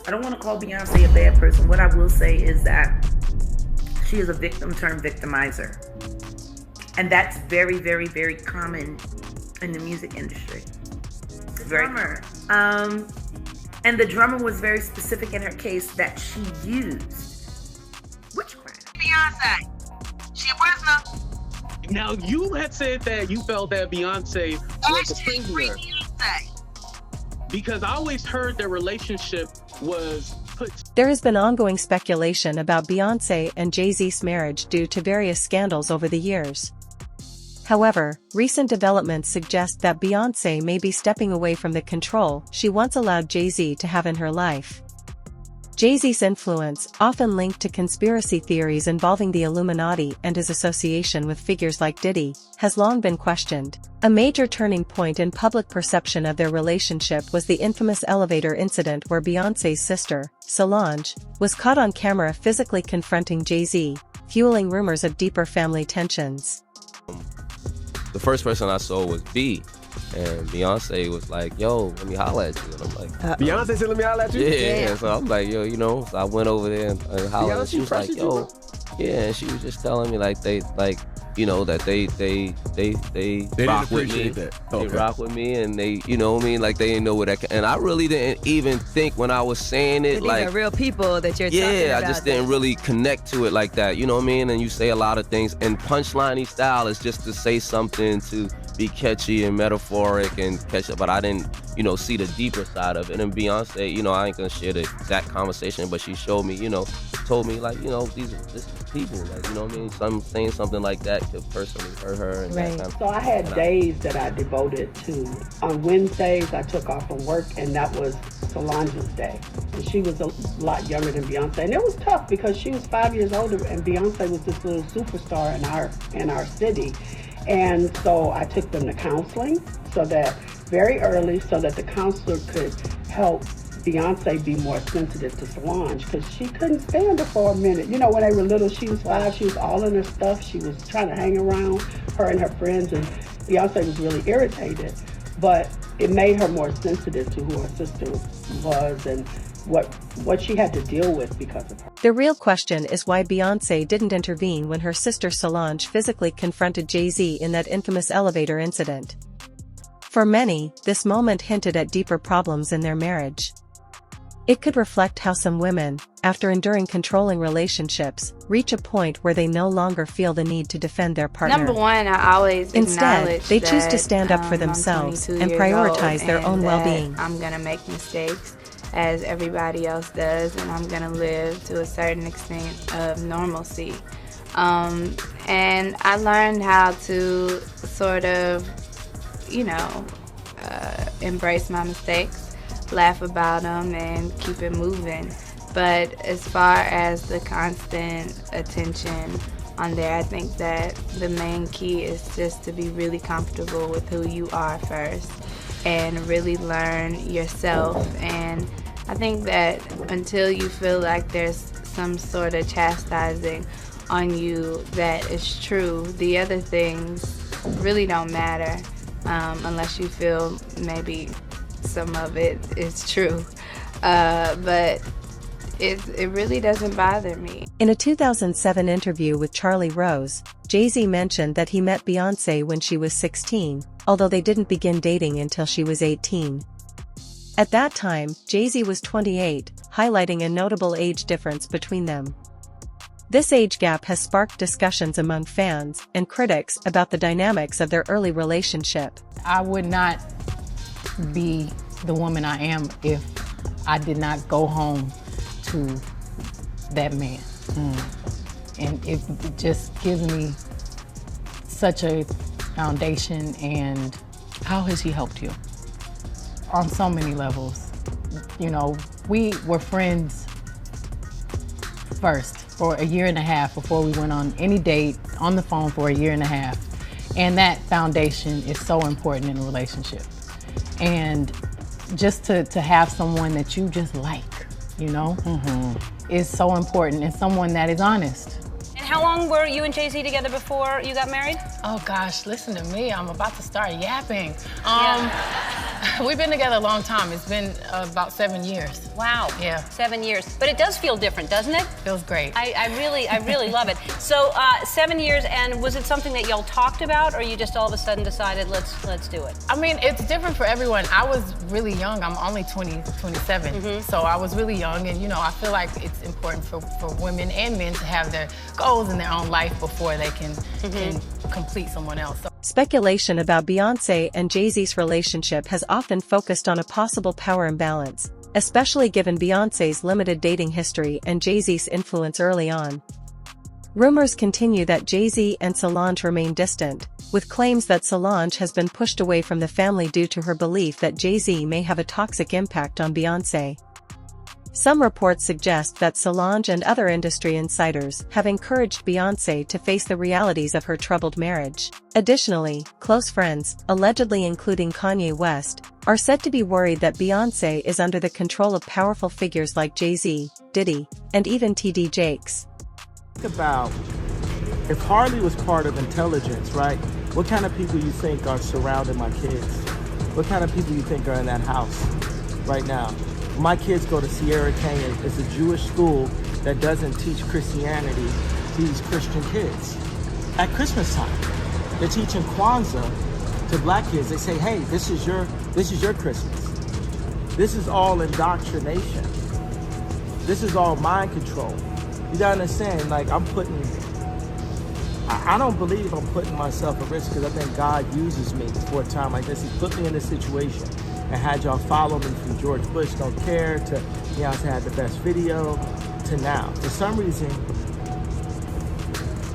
I don't want to call Beyonce a bad person. What I will say is that she is a victim turned victimizer. And that's very, very, very common in the music industry. The drummer. And the drummer was very specific in her case that she used witchcraft. Beyonce, she a prisoner. Now, you had said that you felt that Beyonce was a prisoner. Because I always heard their relationship was put... There has been ongoing speculation about Beyonce and Jay-Z's marriage due to various scandals over the years. However, recent developments suggest that Beyonce may be stepping away from the control she once allowed Jay-Z to have in her life. Jay-Z's influence, often linked to conspiracy theories involving the Illuminati and his association with figures like Diddy, has long been questioned. A major turning point in public perception of their relationship was the infamous elevator incident where Beyonce's sister, Solange, was caught on camera physically confronting Jay-Z, fueling rumors of deeper family tensions. The first person I saw was B, and Beyonce was like, yo, let me holler at you. And I'm like, Beyonce said, let me holler at you? Yeah. So I'm like, yo, you know, so I went over there and hollered. And she was like, yo, yeah, and she was just telling me like they rock with me. They rock with me, and they, you know what I mean, like they didn't know what that. And I really didn't even think when I was saying it, like, these are real people that you're talking about. Yeah, I just didn't really connect to it like that. You know what I mean? And you say a lot of things, and punchline-y style is just to say something to be catchy and metaphoric and catch up, but I didn't, you know, see the deeper side of it. And Beyonce, you know, I ain't gonna share the exact conversation, but she showed me, you know, told me like, you know, this is people, like, you know what I mean? Saying something like that could personally hurt her. And right. That kind of, so I had days that I devoted to. On Wednesdays, I took off from work, and that was Solange's day. And she was a lot younger than Beyonce, and it was tough because she was 5 years older, and Beyonce was this little superstar in our city. And so I took them to counseling very early so that the counselor could help Beyonce be more sensitive to Solange, because she couldn't stand her for a minute. You know, when they were little, she was 5, she was all in her stuff, she was trying to hang around her and her friends, and Beyonce was really irritated. But it made her more sensitive to who her sister was and what she had to deal with because of her. The real question is why Beyonce didn't intervene when her sister Solange physically confronted Jay-Z in that infamous elevator incident. For many, this moment hinted at deeper problems in their marriage. It could reflect how some women, after enduring controlling relationships, reach a point where they no longer feel the need to defend their partner. Number one, I always Instead, they choose to stand up for themselves and prioritize their own well-being. I'm gonna make mistakes, as everybody else does, and I'm gonna live to a certain extent of normalcy. And I learned how to sort of, you know, embrace my mistakes, laugh about them, and keep it moving. But as far as the constant attention on there, I think that the main key is just to be really comfortable with who you are first and really learn yourself. And I think that until you feel like there's some sort of chastising on you that is true, the other things really don't matter, unless you feel maybe some of it is true. But it really doesn't bother me. In a 2007 interview with Charlie Rose, Jay-Z mentioned that he met Beyonce when she was 16, although they didn't begin dating until she was 18. At that time, Jay-Z was 28, highlighting a notable age difference between them. This age gap has sparked discussions among fans and critics about the dynamics of their early relationship. I would not be the woman I am if I did not go home to that man. And it just gives me such a foundation. And how has he helped you? On so many levels. You know, we were friends first for a year and a half before we went on any date, on the phone for a year and a half. And that foundation is so important in a relationship. And just to have someone that you just like, you know, is so important, and someone that is honest. And how long were you and Jay-Z together before you got married? Oh gosh, listen to me, I'm about to start yapping. We've been together a long time. It's been about 7 years. Wow. Yeah. 7 years. But it does feel different, doesn't it? Feels great. I really love it. So 7 years, and was it something that y'all talked about, or you just all of a sudden decided let's do it? I mean, it's different for everyone. I was really young. I'm only 27. So I was really young, and I feel like it's important for women and men to have their goals in their own life before they can complete someone else. So Speculation about Beyoncé and Jay-Z's relationship has often focused on a possible power imbalance, especially given Beyoncé's limited dating history and Jay-Z's influence early on. Rumors continue that Jay-Z and Solange remain distant, with claims that Solange has been pushed away from the family due to her belief that Jay-Z may have a toxic impact on Beyoncé. Some reports suggest that Solange and other industry insiders have encouraged Beyoncé to face the realities of her troubled marriage. Additionally, close friends, allegedly including Kanye West, are said to be worried that Beyoncé is under the control of powerful figures like Jay-Z, Diddy, and even T.D. Jakes. Think about if Harley was part of intelligence, right? What kind of people you think are surrounding my kids? What kind of people you think are in that house right now? My kids go to Sierra Canyon. It's a Jewish school that doesn't teach Christianity to these Christian kids. At Christmas time, they're teaching Kwanzaa to black kids. They say, hey, this is your Christmas. This is all indoctrination. This is all mind control. You gotta understand, like I don't believe I'm putting myself at risk, because I think God uses me for a time like this. He put me in this situation and had y'all follow me from George Bush Don't Care to Beyonce had the best video to now. For some reason,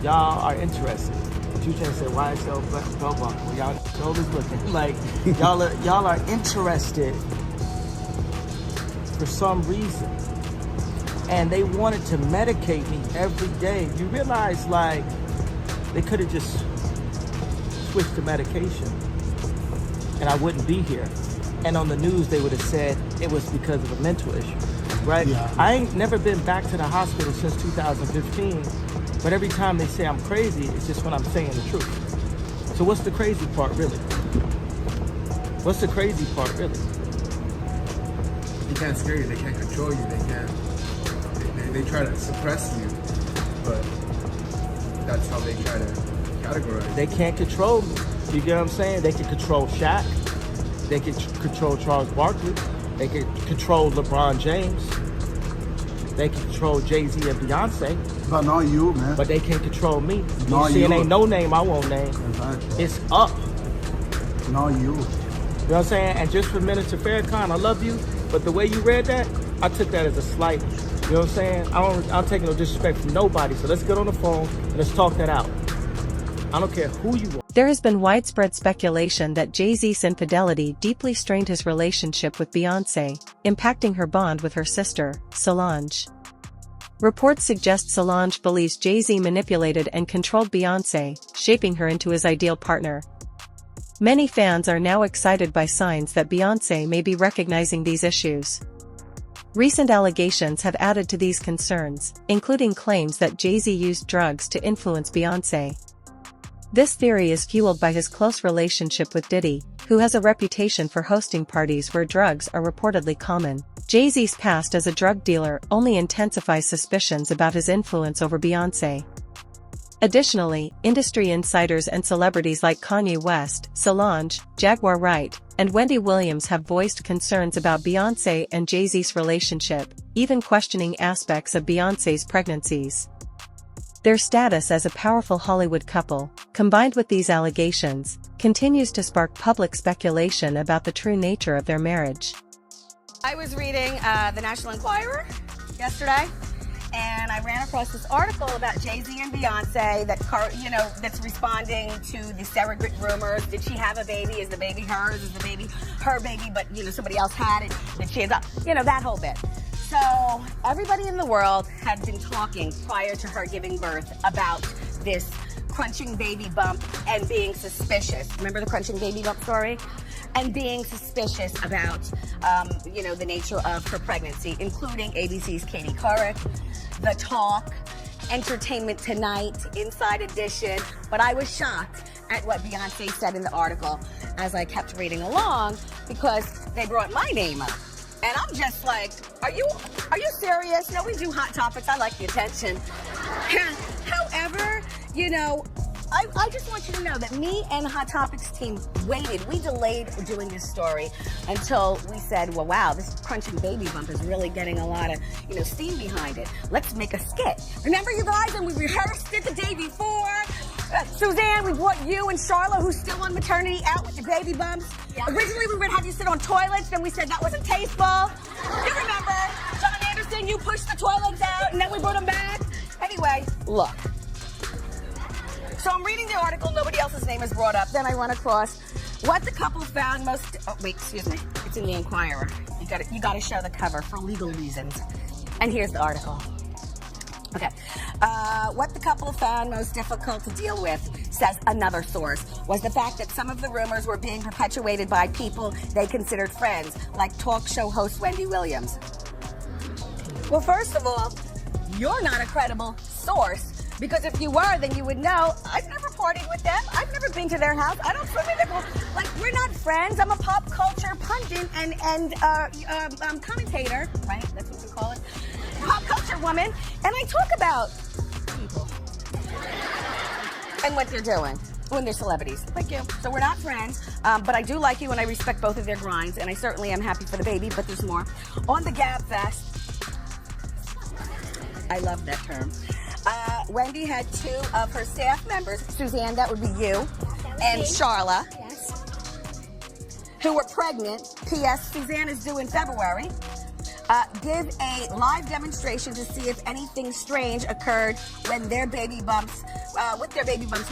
y'all are interested. But you trying to say, why is y'all black belt buckle? Well, y'all always looking. Like, y'all are interested for some reason. And they wanted to medicate me every day. You realize, like, they could have just switched the medication and I wouldn't be here. And on the news, they would have said it was because of a mental issue, right? Yeah. I ain't never been back to the hospital since 2015, but every time they say I'm crazy, it's just when I'm saying the truth. So what's the crazy part, really? What's the crazy part, really? They can't scare you, they can't control you, they try to suppress you, but that's how they try to categorize. They can't control me. You get what I'm saying? They can control Shaq. They can control Charles Barkley. They can control LeBron James. They can control Jay-Z and Beyonce. But not you, man. But they can't control me. Not you see, you. It ain't no name I won't name. Exactly. It's up. Not you. You know what I'm saying? And just for Minister Farrakhan, I love you, but the way you read that, I took that as a slight. You know what I'm saying? I'm taking no disrespect from nobody. So let's get on the phone and let's talk that out. I don't care who you are. There has been widespread speculation that Jay-Z's infidelity deeply strained his relationship with Beyoncé, impacting her bond with her sister, Solange. Reports suggest Solange believes Jay-Z manipulated and controlled Beyoncé, shaping her into his ideal partner. Many fans are now excited by signs that Beyoncé may be recognizing these issues. Recent allegations have added to these concerns, including claims that Jay-Z used drugs to influence Beyoncé. This theory is fueled by his close relationship with Diddy, who has a reputation for hosting parties where drugs are reportedly common. Jay-Z's past as a drug dealer only intensifies suspicions about his influence over Beyoncé. Additionally, industry insiders and celebrities like Kanye West, Solange, Jaguar Wright, and Wendy Williams have voiced concerns about Beyoncé and Jay-Z's relationship, even questioning aspects of Beyoncé's pregnancies. Their status as a powerful Hollywood couple, combined with these allegations, continues to spark public speculation about the true nature of their marriage. I was reading the National Enquirer yesterday, and I ran across this article about Jay-Z and Beyonce that's responding to the surrogate rumors. Did she have a baby? Is the baby hers? Is the baby her baby, but somebody else had it? Did she that whole bit. So everybody in the world had been talking prior to her giving birth about this crunching baby bump and being suspicious. Remember the crunching baby bump story? And being suspicious about, the nature of her pregnancy, including ABC's Katie Couric, The Talk, Entertainment Tonight, Inside Edition. But I was shocked at what Beyonce said in the article as I kept reading along, because they brought my name up. And I'm just like, are you serious? No, we do Hot Topics. I like the attention. However, you know, I just want you to know that me and Hot Topics team waited. We delayed doing this story until we said, well, wow, this crunching baby bump is really getting a lot of, you know, steam behind it. Let's make a skit. Remember, you guys, and we rehearsed it the day before? Suzanne, we brought you and Charlotte, who's still on maternity, out with the baby bumps. Yeah. Originally, we were going to have you sit on toilets, then we said that wasn't tasteful. You remember? John Anderson, you pushed the toilets out, and then we brought them back. Anyway, look. So I'm reading the article, nobody else's name is brought up. Then I run across what the couple found most, oh wait, excuse me, it's in the Inquirer. You gotta show the cover for legal reasons. And here's the article. Okay, what the couple found most difficult to deal with, says another source, was the fact that some of the rumors were being perpetuated by people they considered friends, like talk show host Wendy Williams. Well, first of all, you're not a credible source. Because if you were, then you would know, I've never partied with them. I've never been to their house. I don't swim in their pool. Like, we're not friends. I'm a pop culture pundit and commentator, right? That's what we call it. Pop culture woman. And I talk about people and what they're doing when they're celebrities. Like you. So we're not friends, but I do like you and I respect both of their grinds. And I certainly am happy for the baby, but there's more. On the Gab Fest, I love that term. Wendy had two of her staff members, Suzanne, that would be you, and Charla, who were pregnant. P.S. Suzanne is due in February. Give a live demonstration to see if anything strange occurred when their baby bumps,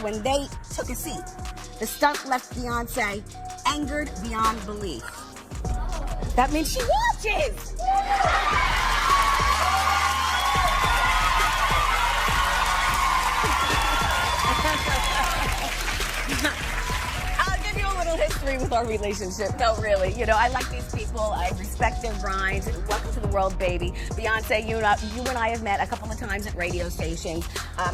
when they took a seat. The stunt left Beyonce angered beyond belief. That means she watches. I'll give you a little history with our relationship. No, really. You know, I like these people. I respect their grinds. Welcome to the world, baby. Beyonce, you and I have met a couple of times at radio stations,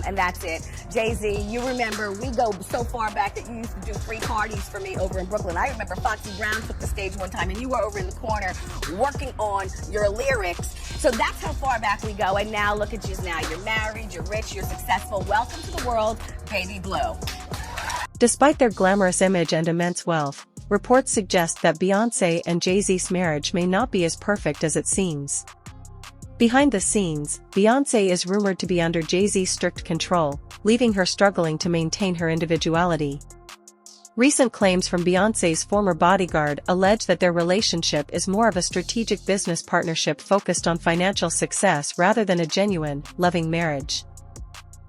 and that's it. Jay-Z, you remember, we go so far back that you used to do free parties for me over in Brooklyn. I remember Foxy Brown took the stage one time, and you were over in the corner working on your lyrics. So that's how far back we go. And now look at you now. You're married, you're rich, you're successful. Welcome to the world, Baby Blue. Despite their glamorous image and immense wealth, reports suggest that Beyoncé and Jay-Z's marriage may not be as perfect as it seems. Behind the scenes, Beyoncé is rumored to be under Jay-Z's strict control, leaving her struggling to maintain her individuality. Recent claims from Beyoncé's former bodyguard allege that their relationship is more of a strategic business partnership focused on financial success rather than a genuine, loving marriage.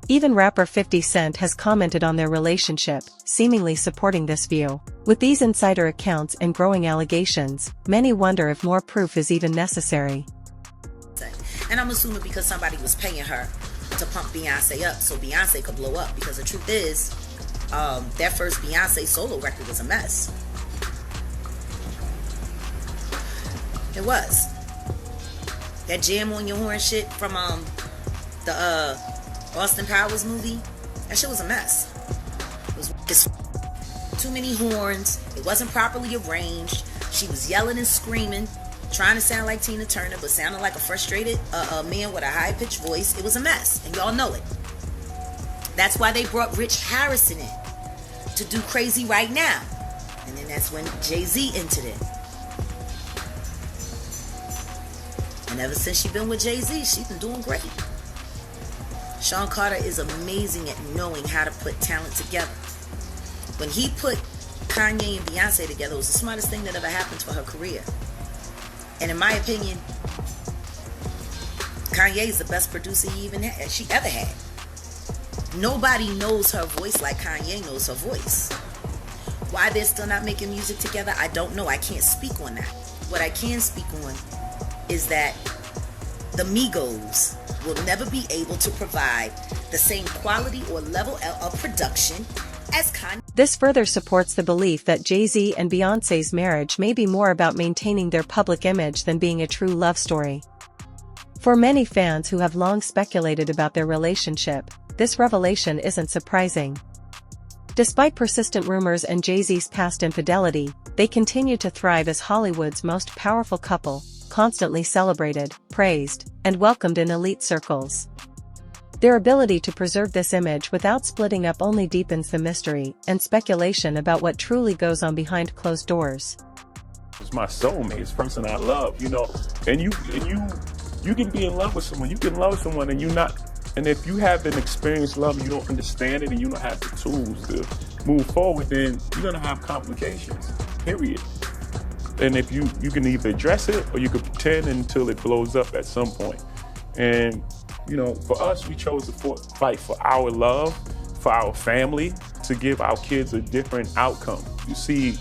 Even rapper 50 Cent has commented on their relationship, seemingly supporting this view. With these insider accounts and growing allegations, many wonder if more proof is even necessary. And I'm assuming because somebody was paying her to pump Beyonce up so Beyonce could blow up. Because the truth is, that first Beyonce solo record was a mess. It was. That Jam on Your Horn shit from the Austin Powers movie, that shit was a mess. It was just too many horns. It wasn't properly arranged. She was yelling and screaming, trying to sound like Tina Turner, but sounding like a frustrated man with a high-pitched voice. It was a mess, and y'all know it. That's why they brought Rich Harrison in to do Crazy Right Now. And then that's when Jay-Z entered it. And ever since she's been with Jay-Z, she's been doing great. Sean Carter is amazing at knowing how to put talent together. When he put Kanye and Beyonce together, it was the smartest thing that ever happened to her career. And in my opinion, Kanye is the best producer she ever had. Nobody knows her voice like Kanye knows her voice. Why they're still not making music together, I don't know. I can't speak on that. What I can speak on is that the Migos will never be able to provide the same quality or level of production as Kanye. This further supports the belief that Jay-Z and Beyoncé's marriage may be more about maintaining their public image than being a true love story. For many fans who have long speculated about their relationship, this revelation isn't surprising. Despite persistent rumors and Jay-Z's past infidelity, they continue to thrive as Hollywood's most powerful couple, constantly celebrated, praised, and welcomed in elite circles. Their ability to preserve this image without splitting up only deepens the mystery and speculation about what truly goes on behind closed doors. It's my soulmate, it's the person I love, you know, and you can be in love with someone, you can love someone and and if you haven't experienced love and you don't understand it and you don't have the tools to move forward, then you're gonna have complications, period. And if you can either address it or you can pretend until it blows up at some point. And you know, for us, we chose to fight for our love, for our family, to give our kids a different outcome. You see,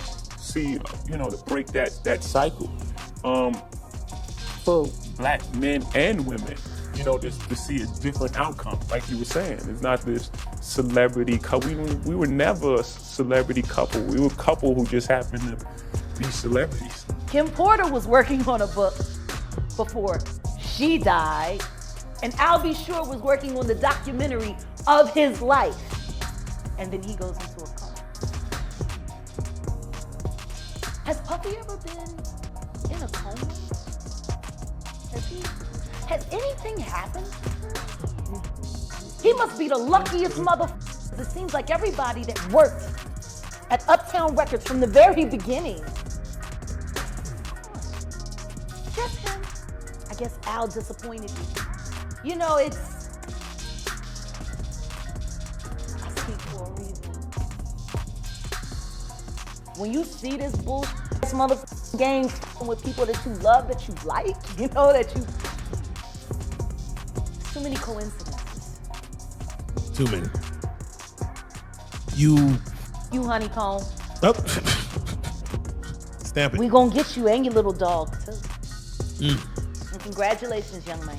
you know, to break that cycle. For black men and women, you know, just to see a different outcome. Like you were saying, it's not this celebrity couple. We were never a celebrity couple. We were a couple who just happened to be celebrities. Kim Porter was working on a book before she died. And Al B. Sure was working on the documentary of his life. And then he goes into a coma. Has Puffy ever been in a coma? Has anything happened? He must be the luckiest motherfucker. It seems like everybody that worked at Uptown Records from the very beginning. Just him. I guess Al disappointed you. You know, I speak for a reason. When you see this bullshit motherfucking game with people that you love, that you like, you know, too many coincidences. Too many. You honeycomb. Oh. Stamp it. We gonna get you and your little dog too. And congratulations, young man.